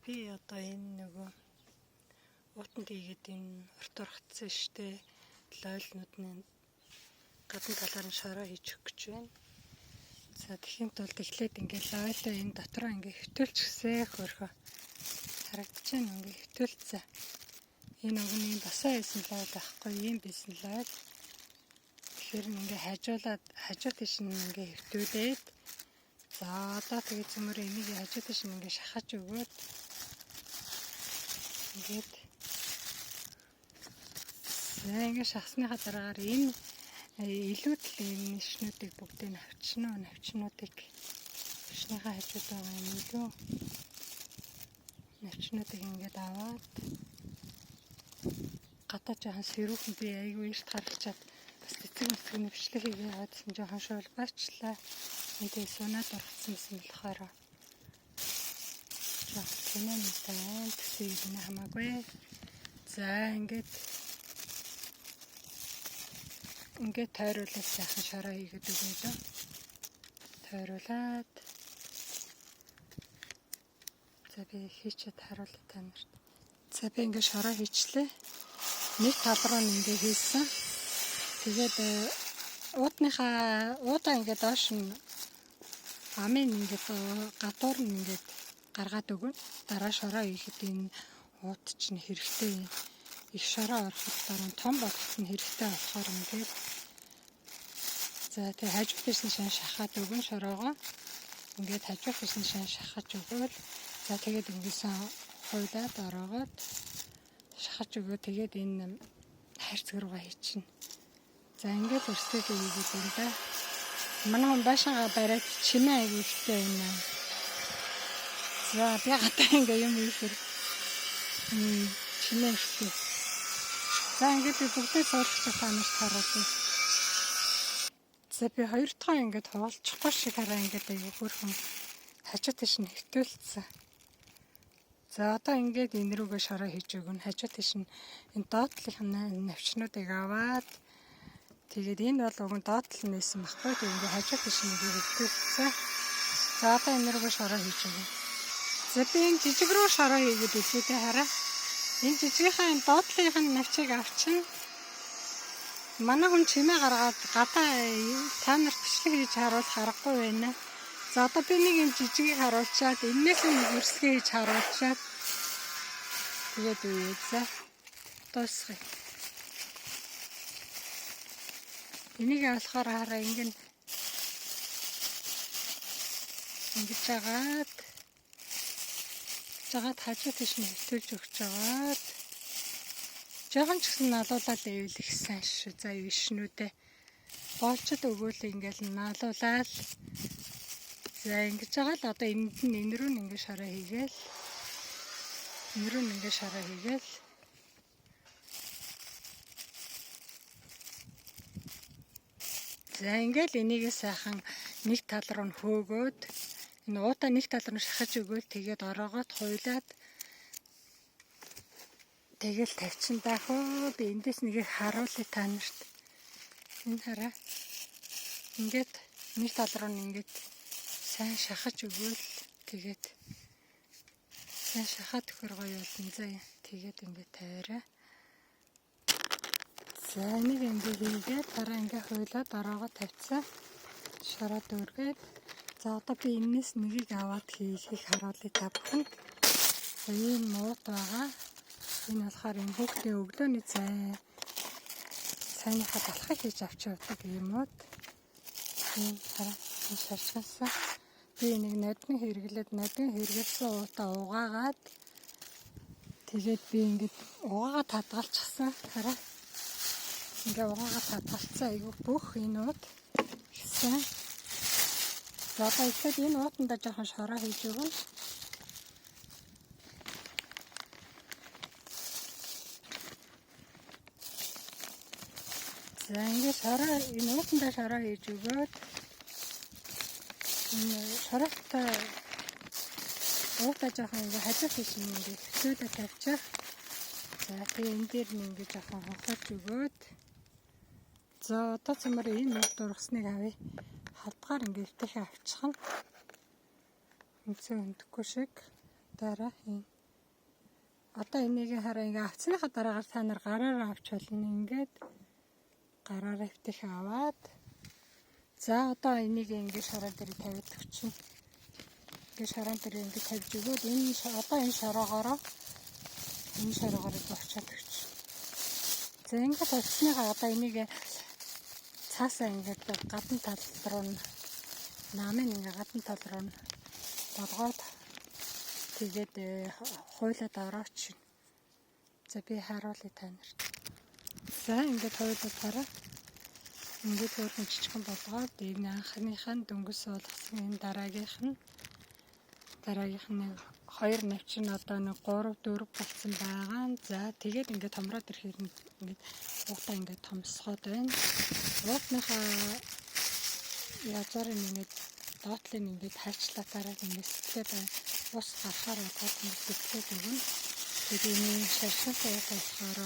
Би одоо энэ нөгөө уутанд хийгээд энэ урт урхацсан штэ лойлнууд нь гадна талаар нь шороо хийж өгөх гэж байна. За тэгхийн тулд эхлээд ингээд лойлоо энэ дотроо ингээд хөвтүүлчихсээ хөрхөө харагдаж байна ингээд хөвтүүлцээ. Энэ өгний басаа хийсэн лойл байхгүй юм бисэн лойл. Тэгэхээр ингээд хажуу тийш нь ингээд хөвтүүлээд за одоо тэгээ цөмөр энийг хажуу тийш нь ингээд шахаж өгөөд ингээд ингээд шахсныхаа дараагаар энэ илүүдл энэ шнүүдийг бүгдийг навчнуудыг шнийхаа хажууд байгаа юм илүү навчнуудыг ингээд аваад гадаа жоохон сэрүүхэн би айгүй их харагчаад бас цэцэг нэвчлэг хийгээ яваадсан жоохон шуул баачлаа. Мэдээ сунаад орхсон юм болохоор жоохон тэнэмтэй гэсэн юм хамаагүй. За ингээд тойруулаад сайхан шороо хийгээд өгнө дөө. Тойруулаад. За би хийчихэд харуулъя та нарт. За би ингээд шороо хийчлээ. Нэг тал руу ингээд хийсэн. Тэгээд уудаа ингээд доош нь амын ингээд гадуур нь ингээд гаргаад өгнө. Дараа шороо хийхэд энэ ууд чинь хэрэгтэй их шороо ороход дараа нь том болгох нь хэрэгтэй болохоор ингээд за тэг хажуу тийш нь шахаад өгнө шороогоо. Ингээд хажуу тийш нь шахаж өгөөл за тэгээд ингэсэн хуйлаад ороогоод шахаж өгөө тэгээд энэ хайрцаг руугаа хийчихнэ. За ингээд өрсөлдөж хийгээд байна да. Манай хүн баашаага бариад чимээ аягүй байна. За би гадаа ингээ юм ийхэр чимээ ихтэй. За ингээд би бүгдээ суулгах танаас харуулъя. За би хоёр дахь ингээд хуваалцахгүй шиг хараа ингээд аягүй хөрхөн хажуу тийш нь хөвтүүлсэн. За одоо ингээд энэ рүүгээ шороо хийж өгнө. Хажуу тийш нь энэ доотлын навчнуудыг аваад тэгээд энэ бол уг нь доотлол нээсэн баггүй. Тэгээд ингээд хажуу тийш нь хөвтүүлсэн. За одоо энэ рүүгээ шороо хийж өгнө. За би энэ жижиг рүү шороо хийгээд үлдээтэй хараа. Энэ жижигхэн энэ доотлын навчийг авчин. Манай хүн чимээ гаргаад гадаа та нарт бичлэг хийж харуулах аргагүй байна. За одоо би нэг юм жижигийг харуулчаад энээс нэг өрсөлгөө хийж харуулчаад тэгээд үе за дуусгая. Энийг болохоор хараа ингэж жагаад хажуу тийш нь хөвтүүлж өгч жагаад жоохон ч гэсэн налуулаад ивэл их сайн шүү. За вишнүүдээ боолчод өгөөл ингээл налуулаад за ингэж байгаа л одоо энэ рүү ингэ шараа хийгээл за ингээл энийг сайхан нэг тал руу нь хөөгөөд энэ уута нэг тал руу шахаж өгөөл тэгээд ороогоод хуйлаад тэгэл тавьчин даахөө би эндээс нэгийг харуулъя та нарт. Энэ хараа. Ингээд нэг тал руу ингээд сайн шахаж өгөөл тэгээд сайн шахаад өгөхөр гоё болно заа. Тэгээд ингээд тавиараа. За нэг ингээд хийгээд дараа ингээд хуйлаад ороогоо тавьцаа. Шороо дүүргээд за одоо би энэс нэгийг аваад хийхийг харуулъя та бүхэнд. Энэ мууд байгаа. Энэ болохоор энэ хүүхдийн өглөөний цайныхаа талхыг хийж авч явдаг юмуд. Энэ хараа шарчгаасан. Би нэг нодны хэрэглэсэн уутаа угаагаад тэгээд би ингээд угаагаа татгалчихсан. Хараа. Ингээ угаагаа татгалцсан айгүй бүх энэ ууд гэсэн. За одоо ихлээр энэ уутанда жоохон шороо хийж өгнө. За ингээд энэ уутанда шороо хийж өгөөд энэ шороотой уутаа жоохон ингээд хажуу тийш ингээд хөвтүүлээ тавьчих. За тэгээ энэ дээр нь ингээд жоохон хонхож өгөөд за одоо цамаар энэ ууд ургасныг авъя. Халдгаар ингээд хөвтөхийн авчихна. Үнцэн өндөхгүй шиг дараа Одоо энийг хараа ингээ авцсныхаа дараагаар та нар гараараа авч болно. Ингээд гараараа хөвтөх аваад за одоо энийг ингээ шороо дээр тавиад өгчин. Ингээ шороон дээр ингээ тавьж өгөөд энэ шороогоороо очиод өгч. За ингээд авцсныхаа одоо энийг цаасаа ингээд гадна тал руу намын ингээ гадна тал руу болгоод тэгээд хуйлаад орооч. За би харуулъя та нарт. За ингээд хуйлаад хараа. Ингээд өөрхөн жижигхан болгоод энэ анхныхаа дөнгөс болгосон энэ дараагийнх нь 2 навчин одоо 3 4 болсон байгаа. За тэгээд ингээд томроод ирэхээр ингээд уутаа ингээд томсгоод байна. Уутныхаа язаар ингээд доотлын ингээд хайчлаатаараа ингээд сэтгэлээ байна. Ус гарахаар таад ингээд сэтгэлээ өгнө. Тэгээд энэ шашинтай болохоор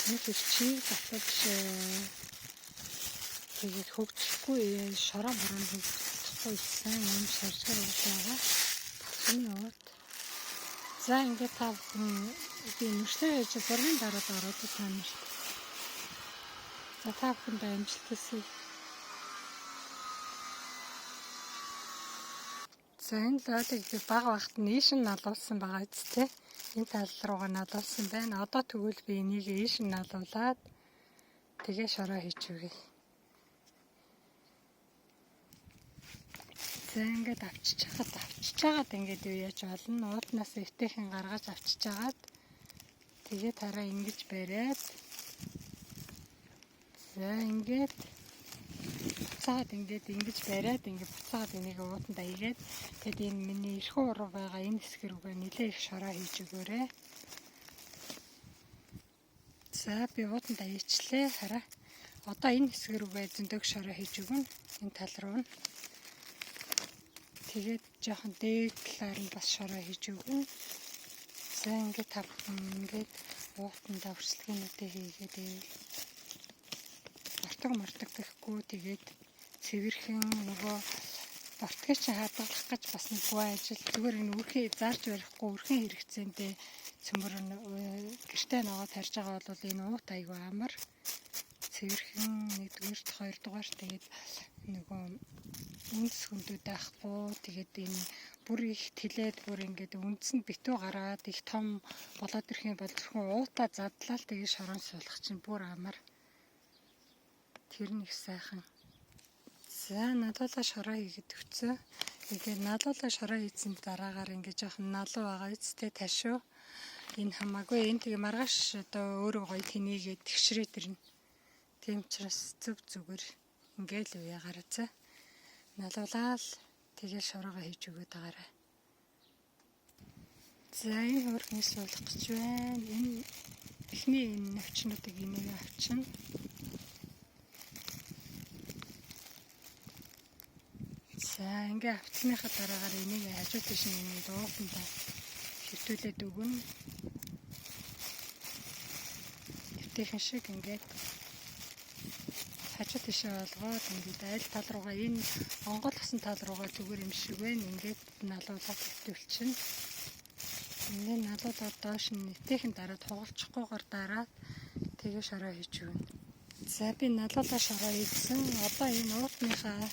нэг чи баталж тэгээд хөгжихгүй шорон хөгжихгүй сайн юм шаржгаар байгаа. Талхны уут. За ингээд та би нүшлээ яж зургийн дараад ороод та нарт. За та бүхэнд амжилт хүсье. За энэ лоодыг би бага багт нийш нь налуулсан байгаа үсттэй. Энэ тал руугаа налуулсан байна. Одоо тэгвэл би энийг ийш нь налуулаад тэгээ шороо хийж өгье. За ингээд авчиж чагаад ингээд юу яаж болно? Уутнаас эвтэйхэн гаргаж авчиж чагаад тэгээд хараа ингэж бариад за ингээд буцаад ингэж бариад ингээд буцаад энийг уутанд аягээд тэгэд энэ миний эрхүү уруу байгаа энэ хэсэг рүүгээ нэлээ их шороо хийж өгөөрэй. За би уутанд аяачлаа хараа. Одоо энэ хэсэг рүүгээ зөндөг шороо хийж өгнө. Энэ тал руу нь. Тэгээд жоохон дээд талаар нь бас шороо хийж өгнө. За ингээд та ингээд уутанда өрсөлдөөнүүдээ хийгээд мартаг гэхгүй тэгээд цэвэрхэн нөгөө бортгийг чи хадгалах гэж бас нэггүй ажил зүгээр энэ үрхий зарж барихгүй үрхэн хэрэгцээндээ цөмөр гэртээ ногоо тарьж байгаа бол энэ уут айгүй амар цэвэрхэн 1-р 2-р тэгээд нөгөө үндэс хөндөд байхгүй тэгээд энэ бүр их тэлээд бүр ингээд үндс нь битүү гараад их том болоод ирэх юм бол зөвхөн уутаа задлал тэгээд шорон суулгах чинь бүр амар тэр нэг сайхан. За налуулаа шороо хийгээд өгцөө. Тэгээд налуулаа шороо хийсэн дараагаар ингээд жоохон налуу байгаа үсттэй ташуу. Энэ хамаагүй энэ тэгээ маргааш одоо өөрөө гоё тэнийгээд тэгшрээ тэрнэ. Тийм учраас зүгээр ингээл уу ягараа. Налуулаад тэгээд шороогоо хийж өгöd байгаарай. За энэ хөрхний суулгах гэж байна. Энэ эхний энэ навчнуудыг энийг авчна. За ингээ авцсныхаа дараагаар энийг хажуу тийш нь дуутанда хөвтүүлээд өгнө. Эвтэйхэн шиг ингээд хажуу тийшээ олгоод ингээд аль тал руугаа энэ онгойлгосон тал руугаа зүгээр юм шиг байна. Ингээд налуулаад хөвтүүлчихнэ. Ингээд налуулаад доош нь эвтэйхэн дараад хугалчихгүйгээр дараад тэгээ шороо хийж өгнө. За би налуулаа шороо хийсэн. Одоо энэ уутныхаа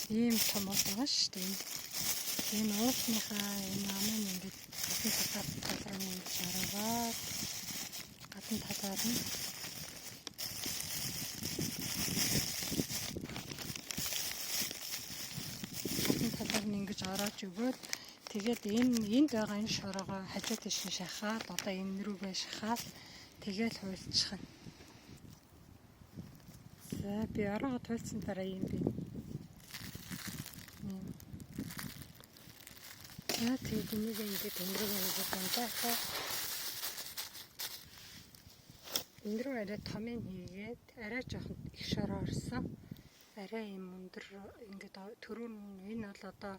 ийм том байгаа шүү дээ. Энэ уутныхаа энэ амын ингээд гадна талаар нь шараагаад гадна талаар нь ингэж ороож өгөөд тэгээд энд байгаа энэ шороогоо хажуу тийш нь шахаад одоо энэ рүүгээ шахаад тэгээд хуйлчих нь. За би ороогоо туйлсан дараа юм би. За тэгээд энийг ингээд өндрөөгөө хийгээд банжаахаа. Өндрөө арай томын хийгээд арай жоохон их шороо орсон. Арай юм өндөр ингээд түрүүн энэ бол одоо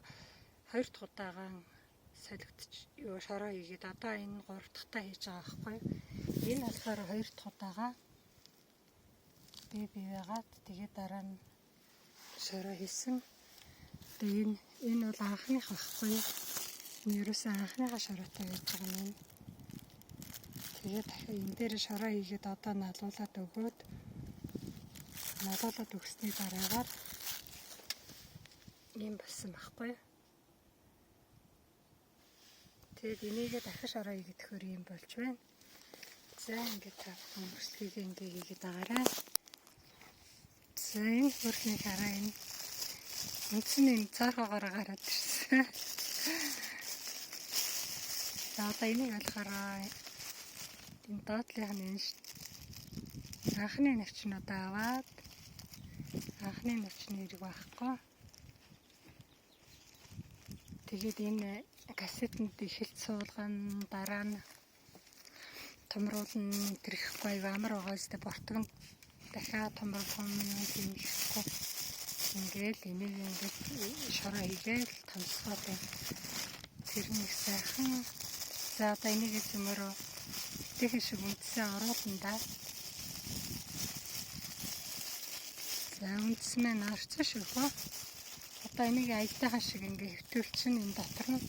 2 дахь удаагаан солигдож шороо хийгээд одоо энэ 3 дахьтаа хийж байгаа байхгүй. Энэ болохоор 2 дахь удаагаа бивээгаад тэгээд дараа нь шороо хийсэн. Тэгээд энэ бол анхных байхгүй. Нэрээс анхныхаа шороотой байж байгаа юм. Тэгээд энэ дээр шороо хийгээд одоо налуулаад өгөөд налуулаад өгсөний дараагаар юм болсон байхгүй. Тэгээд энийгээ дахин шороо хийгээд төхөр юм болж байна. За ингээд тавхан өсөлтгийг ингээ хийгээд байгаарай. За энэ хөрхний хараа энэ үндсний цаахаагаар гараад ирсэн. За одоо энийг болохоор энэ доотлынх нь анхны навчин одоо аваад анхны навчны хэрэг байхгүй. Тэгээд энэ кассетэнд ихэлт суулгана, дараа нь томруулна тэрхгүй амар байгаа зү бортгонд дахиад томруулах юм хийхгүй. Ингээл энийг ингээд шороо хийгээл томсгоод тэр нэг сайхан. За одоо энийг зөмөрөө тэгэх шиг үндсээ оруулна да. За үндс мэн арцсан шүү хөө. Одоо энийг аялдаахан шиг ингээ хөвтүүлчин энэ дотор нь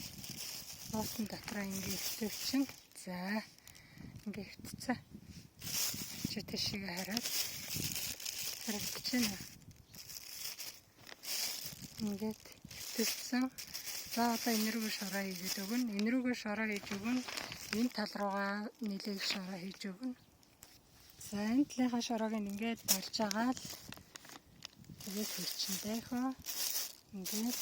нуусан дотроо ингээ хөвтүүлчин. За ингээ хөвтцээ. Чи тийшээ хараад харагдчихна. Ингээд хөвтүүлсэн. За одоо энэ рүү шороо хийгээд өгнө. Энэ рүүгээ шороо хийж өгнө. Энэ тал руугаа нэлээд шороо хийж өгнө. За энэ талынхаа шороог ингээд барьж агаад тэгээд хийчихэндээ хөө. Ингээд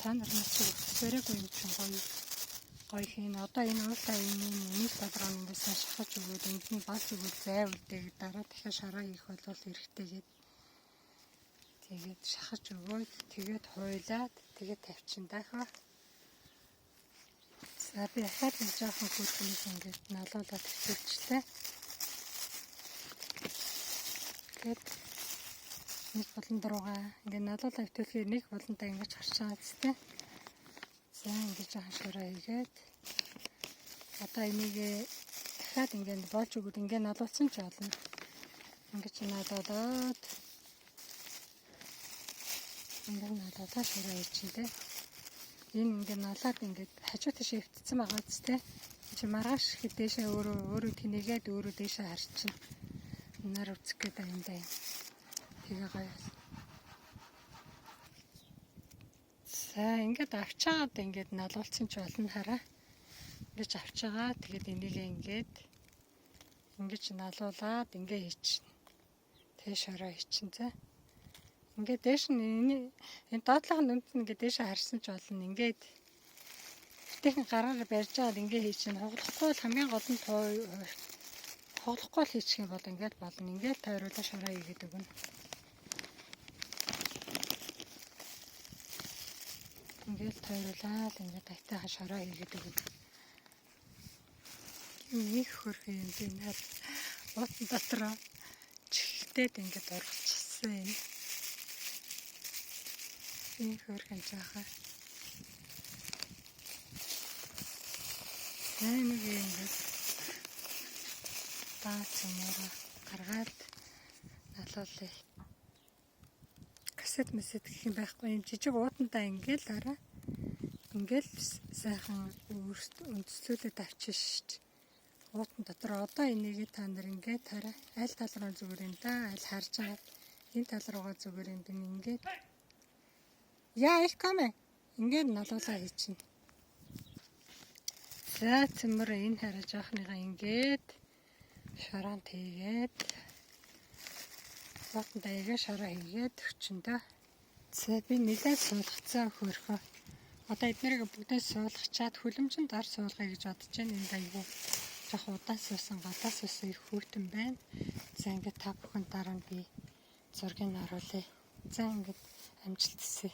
та нар начиг өсвөрөөгүй юм чинь гоё хийн. Одоо энэ уулаа энэ нэг толгойн ингээс шахаж өгөөд энд нь болж өгөөд зайвалдаг дараа дахиад шараа хийх болвол эргэтэйгээд тэгээд шахаж өгөөд тэгээд хуйлаад тэгээд тавьчин даа. За би ахаад нэг жоохон хөлтөнийг ингээд налуулаад хэвчүүлчихлээ. Тэгээд нэг болон дуруугаа ингээд налуулаад хэвчүүлэхээр нэг болонтой ингэж харж байгаа зү. За ингэж жоохон шороо хийгээд одоо энийг дахиад ингээд болж өгөөд ингээд налуулсан ч болно. Ингэж налуулаад ингээд налуулаад шороо хийчихлээ. Энэ ингээд налаад ингээд хажуу тийшээ хөвтцсэн байгаа зү тэ. Чи маргааш дээшээ өөрөө тэнийгээд өөрөө дээшээ харчин. Нар үцэх гээд юм даа. Тэгээ гоё. За ингээд авчаад ингээд налуулсан ч болно хараа. Ингэж авчаага тэгээд энийг ингэж налуулаад ингээ хийчихнэ. Тэгээ шороо хийчихнэ за. Ингээд дээш нь энэ доотлохын үнэт нь ингээд дээшээ харсан ч болно. Ингээд бүтээн гараар барьж аваад ингээ хийчихнэ. Хоглохгүй бол хамгийн гол нь хоглохгүй л хийчих юм бол ингээд болно. Ингээд тойруулаа шороо хийгээд өгнө. Ингээд тойруулаад ингээд айтайхан шороо хийгээд өгнө. Нэг хөрх юм би нэр уутан дотроо чихтэй ингээд ургачихсан юм. Энэ хөрхэн жаахан. Нэг ингээд баацмаар гаргаад налуулъя. Кассет мэсэд гэх юм байхгүй юм жижиг уутантай ингээд хараа. Ингээд сайхан үндэслүүлээд авчих шít. Уутан дотор одоо энийг та нар ингээд хараа. Аль тал руу зүгээр юм да. Аль харж байгаа. Энэ тал руугаа зүгээр юм би ингээд. Яа их камэ. Ингээд налуулаа хийчихнэ. За цэмэр энэ хараа жоохныгаа ингээд шороон тийгээд уутан даягаа шороо хийгээд өчөндөө. За би нэлээд суулгацсан хөрхөө. Одоо эднэрийг бүгдээ суулгачаад хүлэмжинд ор суулгая гэж бодож байна. Энэ дайгуу жоох удаан суусан гадаас суусан их хөөртөн байна. За ингээд та бүхэн дараа нь би зургийг оруулъя. За ингээд амжилт хүсье.